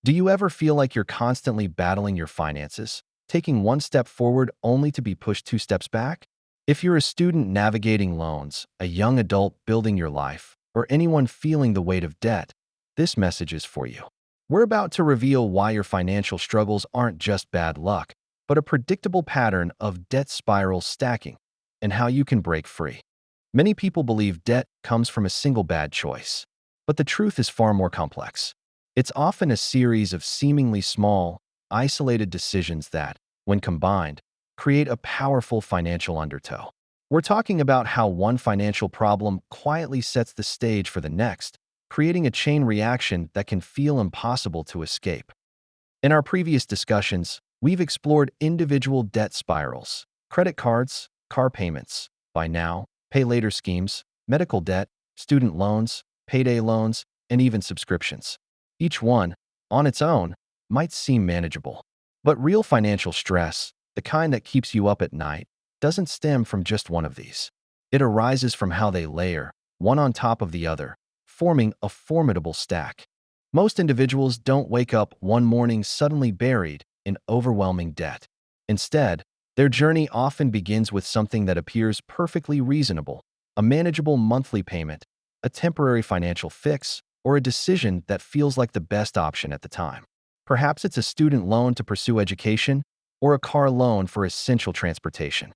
Do you ever feel like you're constantly battling your finances, taking one step forward only to be pushed two steps back? If you're a student navigating loans, a young adult building your life, or anyone feeling the weight of debt, this message is for you. We're about to reveal why your financial struggles aren't just bad luck, but a predictable pattern of debt spiral stacking, and how you can break free. Many people believe debt comes from a single bad choice, but the truth is far more complex. It's often a series of seemingly small, isolated decisions that, when combined, create a powerful financial undertow. We're talking about how one financial problem quietly sets the stage for the next, creating a chain reaction that can feel impossible to escape. In our previous discussions, we've explored individual debt spirals, credit cards, car payments, buy now, pay later schemes, medical debt, student loans, payday loans, and even subscriptions. Each one, on its own, might seem manageable. But real financial stress, the kind that keeps you up at night, doesn't stem from just one of these. It arises from how they layer, one on top of the other, forming a formidable stack. Most individuals don't wake up one morning suddenly buried in overwhelming debt. Instead, their journey often begins with something that appears perfectly reasonable: a manageable monthly payment, a temporary financial fix, or a decision that feels like the best option at the time. Perhaps it's a student loan to pursue education, or a car loan for essential transportation.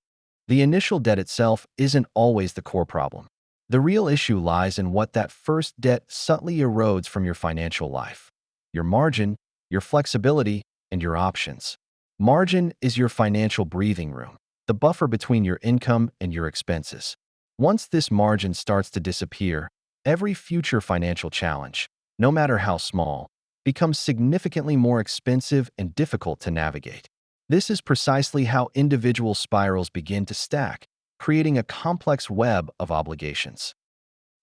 The initial debt itself isn't always the core problem. The real issue lies in what that first debt subtly erodes from your financial life: your margin, your flexibility, and your options. Margin is your financial breathing room, the buffer between your income and your expenses. Once this margin starts to disappear, every future financial challenge, no matter how small, becomes significantly more expensive and difficult to navigate. This is precisely how individual spirals begin to stack, creating a complex web of obligations.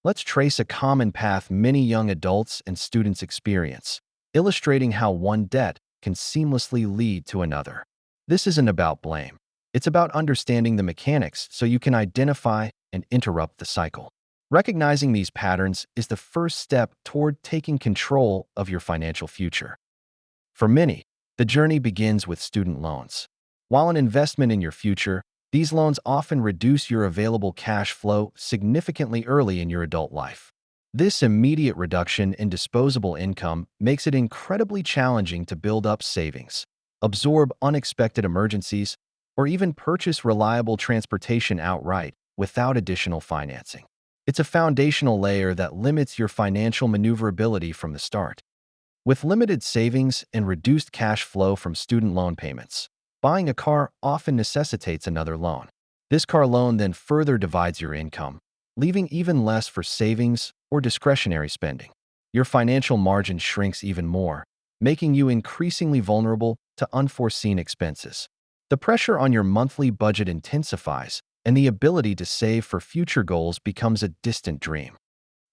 Let's trace a common path many young adults and students experience, illustrating how one debt can seamlessly lead to another. This isn't about blame. It's about understanding the mechanics so you can identify and interrupt the cycle. Recognizing these patterns is the first step toward taking control of your financial future. For many, the journey begins with student loans. While an investment in your future, these loans often reduce your available cash flow significantly early in your adult life. This immediate reduction in disposable income makes it incredibly challenging to build up savings, absorb unexpected emergencies, or even purchase reliable transportation outright without additional financing. It's a foundational layer that limits your financial maneuverability from the start. With limited savings and reduced cash flow from student loan payments, buying a car often necessitates another loan. This car loan then further divides your income, leaving even less for savings or discretionary spending. Your financial margin shrinks even more, making you increasingly vulnerable to unforeseen expenses. The pressure on your monthly budget intensifies, and the ability to save for future goals becomes a distant dream.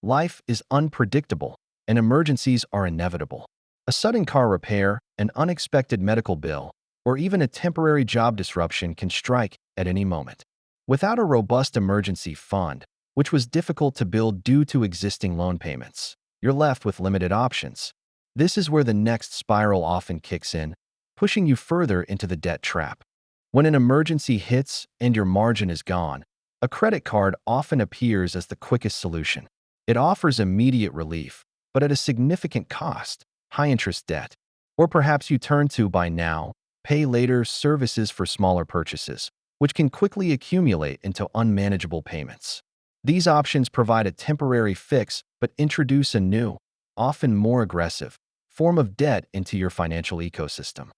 Life is unpredictable, and emergencies are inevitable. A sudden car repair, an unexpected medical bill, or even a temporary job disruption can strike at any moment. Without a robust emergency fund, which was difficult to build due to existing loan payments, you're left with limited options. This is where the next spiral often kicks in, pushing you further into the debt trap. When an emergency hits and your margin is gone, a credit card often appears as the quickest solution. It offers immediate relief, but at a significant cost: high-interest debt. Or perhaps you turn to buy now, pay later services for smaller purchases, which can quickly accumulate into unmanageable payments. These options provide a temporary fix but introduce a new, often more aggressive, form of debt into your financial ecosystem.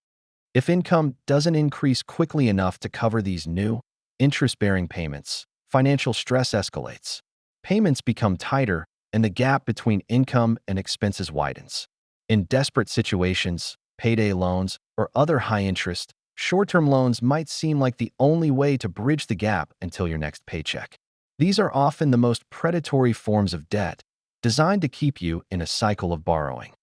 If income doesn't increase quickly enough to cover these new, interest-bearing payments, financial stress escalates. Payments become tighter, and the gap between income and expenses widens. In desperate situations, payday loans or other high-interest, short-term loans might seem like the only way to bridge the gap until your next paycheck. These are often the most predatory forms of debt, designed to keep you in a cycle of borrowing.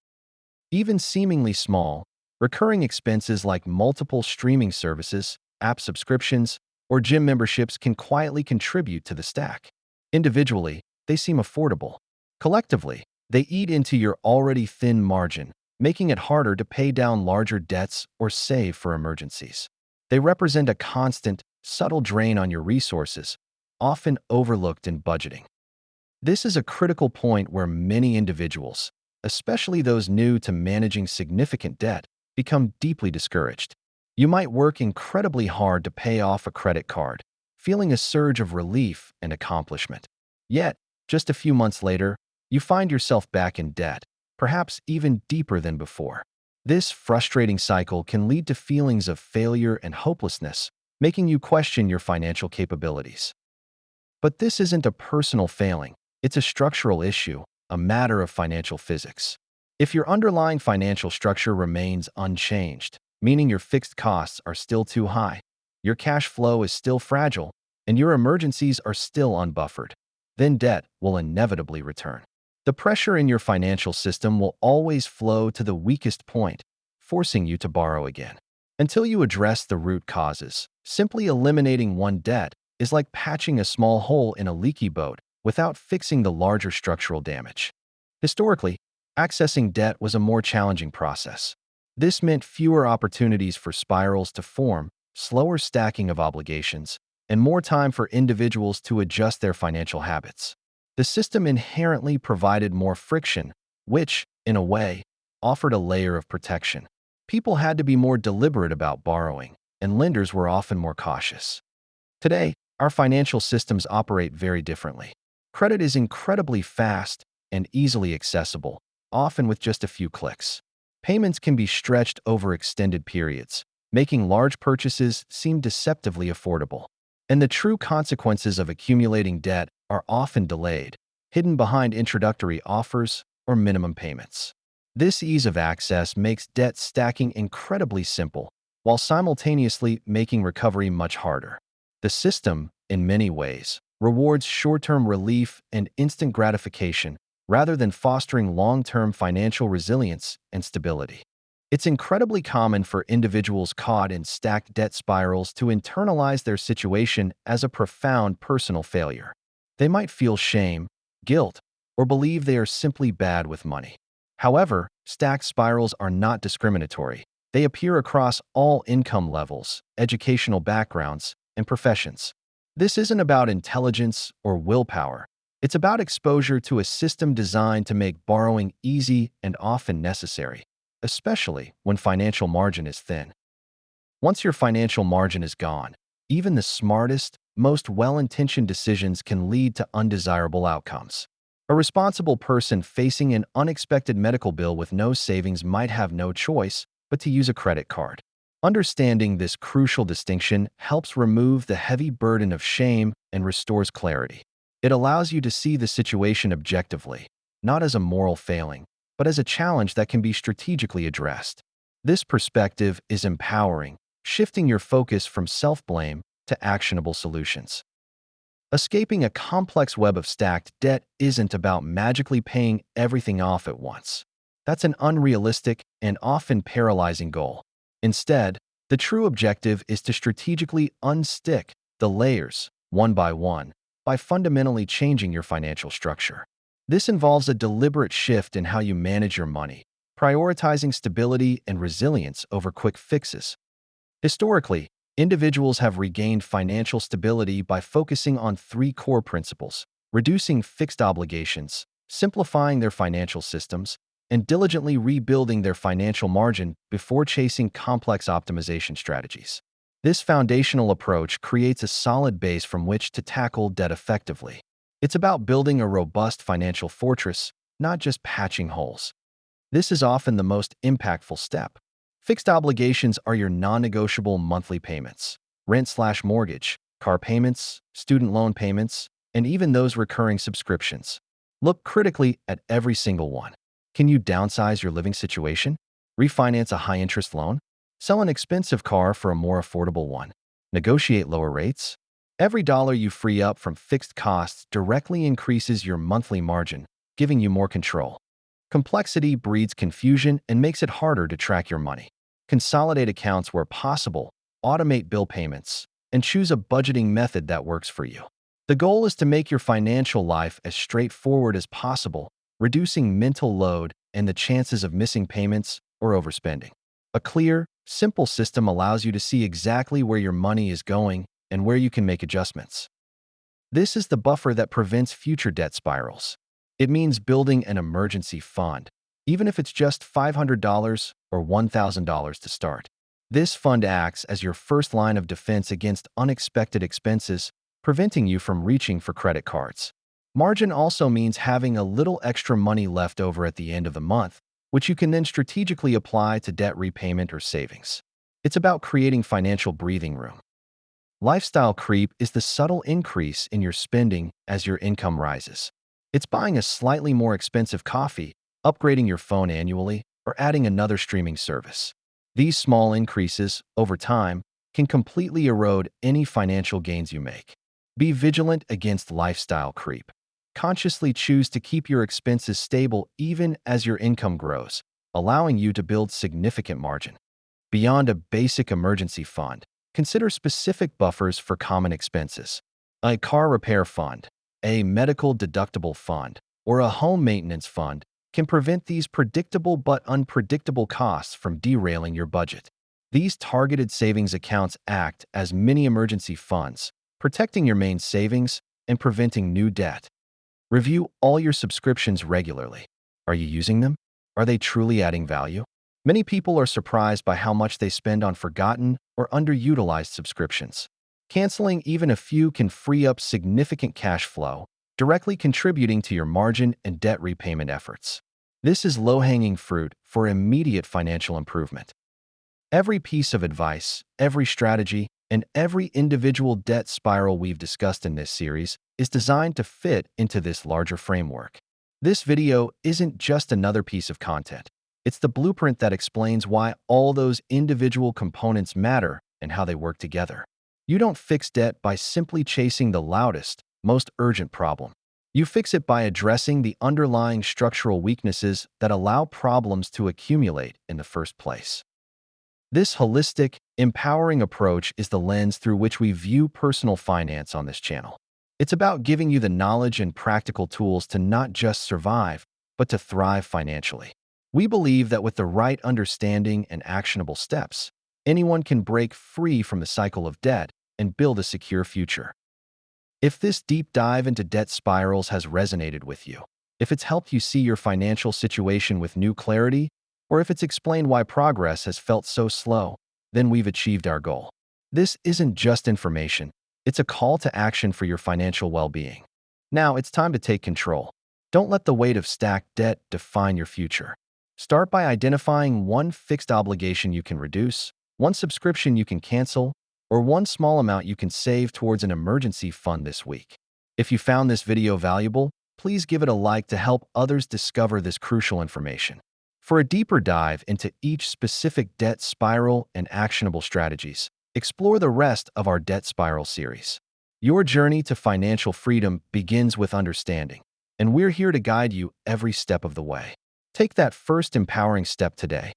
Even seemingly small, recurring expenses like multiple streaming services, app subscriptions, or gym memberships can quietly contribute to the stack. Individually, they seem affordable. Collectively, they eat into your already thin margin, making it harder to pay down larger debts or save for emergencies. They represent a constant, subtle drain on your resources, often overlooked in budgeting. This is a critical point where many individuals, especially those new to managing significant debt, become deeply discouraged. You might work incredibly hard to pay off a credit card, feeling a surge of relief and accomplishment. Yet, just a few months later, you find yourself back in debt, perhaps even deeper than before. This frustrating cycle can lead to feelings of failure and hopelessness, making you question your financial capabilities. But this isn't a personal failing, it's a structural issue, a matter of financial physics. If your underlying financial structure remains unchanged, meaning your fixed costs are still too high, your cash flow is still fragile, and your emergencies are still unbuffered, then debt will inevitably return. The pressure in your financial system will always flow to the weakest point, forcing you to borrow again. Until you address the root causes, simply eliminating one debt is like patching a small hole in a leaky boat without fixing the larger structural damage. Historically, accessing debt was a more challenging process. This meant fewer opportunities for spirals to form, slower stacking of obligations, and more time for individuals to adjust their financial habits. The system inherently provided more friction, which, in a way, offered a layer of protection. People had to be more deliberate about borrowing, and lenders were often more cautious. Today, our financial systems operate very differently. Credit is incredibly fast and easily accessible, often with just a few clicks. Payments can be stretched over extended periods, making large purchases seem deceptively affordable. And the true consequences of accumulating debt are often delayed, hidden behind introductory offers or minimum payments. This ease of access makes debt stacking incredibly simple, while simultaneously making recovery much harder. The system, in many ways, rewards short-term relief and instant gratification rather than fostering long-term financial resilience and stability. It's incredibly common for individuals caught in stacked debt spirals to internalize their situation as a profound personal failure. They might feel shame, guilt, or believe they are simply bad with money. However, stacked spirals are not discriminatory. They appear across all income levels, educational backgrounds, and professions. This isn't about intelligence or willpower. It's about exposure to a system designed to make borrowing easy and often necessary, especially when financial margin is thin. Once your financial margin is gone, even the smartest, most well-intentioned decisions can lead to undesirable outcomes. A responsible person facing an unexpected medical bill with no savings might have no choice but to use a credit card. Understanding this crucial distinction helps remove the heavy burden of shame and restores clarity. It allows you to see the situation objectively, not as a moral failing, but as a challenge that can be strategically addressed. This perspective is empowering, shifting your focus from self-blame to actionable solutions. Escaping a complex web of stacked debt isn't about magically paying everything off at once. That's an unrealistic and often paralyzing goal. Instead, the true objective is to strategically unstick the layers, one by fundamentally changing your financial structure. This involves a deliberate shift in how you manage your money, prioritizing stability and resilience over quick fixes. Historically, individuals have regained financial stability by focusing on three core principles: reducing fixed obligations, simplifying their financial systems, and diligently rebuilding their financial margin before chasing complex optimization strategies. This foundational approach creates a solid base from which to tackle debt effectively. It's about building a robust financial fortress, not just patching holes. This is often the most impactful step. Fixed obligations are your non-negotiable monthly payments: rent/mortgage, car payments, student loan payments, and even those recurring subscriptions. Look critically at every single one. Can you downsize your living situation? Refinance a high-interest loan? Sell an expensive car for a more affordable one? Negotiate lower rates? Every dollar you free up from fixed costs directly increases your monthly margin, giving you more control. Complexity breeds confusion and makes it harder to track your money. Consolidate accounts where possible, automate bill payments, and choose a budgeting method that works for you. The goal is to make your financial life as straightforward as possible, reducing mental load and the chances of missing payments or overspending. A clear, simple system allows you to see exactly where your money is going and where you can make adjustments. This is the buffer that prevents future debt spirals. It means building an emergency fund, even if it's just $500 or $1,000 to start. This fund acts as your first line of defense against unexpected expenses, preventing you from reaching for credit cards. Margin also means having a little extra money left over at the end of the month, which you can then strategically apply to debt repayment or savings. It's about creating financial breathing room. Lifestyle creep is the subtle increase in your spending as your income rises. It's buying a slightly more expensive coffee, upgrading your phone annually, or adding another streaming service. These small increases, over time, can completely erode any financial gains you make. Be vigilant against lifestyle creep. Consciously choose to keep your expenses stable even as your income grows, allowing you to build significant margin. Beyond a basic emergency fund, consider specific buffers for common expenses. A car repair fund, a medical deductible fund, or a home maintenance fund can prevent these predictable but unpredictable costs from derailing your budget. These targeted savings accounts act as mini emergency funds, protecting your main savings and preventing new debt. Review all your subscriptions regularly. Are you using them? Are they truly adding value? Many people are surprised by how much they spend on forgotten or underutilized subscriptions. Canceling even a few can free up significant cash flow, directly contributing to your margin and debt repayment efforts. This is low-hanging fruit for immediate financial improvement. Every piece of advice, every strategy, and every individual debt spiral we've discussed in this series is designed to fit into this larger framework. This video isn't just another piece of content. It's the blueprint that explains why all those individual components matter and how they work together. You don't fix debt by simply chasing the loudest, most urgent problem. You fix it by addressing the underlying structural weaknesses that allow problems to accumulate in the first place. This holistic, empowering approach is the lens through which we view personal finance on this channel. It's about giving you the knowledge and practical tools to not just survive, but to thrive financially. We believe that with the right understanding and actionable steps, anyone can break free from the cycle of debt and build a secure future. If this deep dive into debt spirals has resonated with you, if it's helped you see your financial situation with new clarity, or if it's explained why progress has felt so slow, then we've achieved our goal. This isn't just information, it's a call to action for your financial well-being. Now it's time to take control. Don't let the weight of stacked debt define your future. Start by identifying one fixed obligation you can reduce, one subscription you can cancel, or one small amount you can save towards an emergency fund this week. If you found this video valuable, please give it a like to help others discover this crucial information. For a deeper dive into each specific debt spiral and actionable strategies, explore the rest of our Debt Spiral series. Your journey to financial freedom begins with understanding, and we're here to guide you every step of the way. Take that first empowering step today.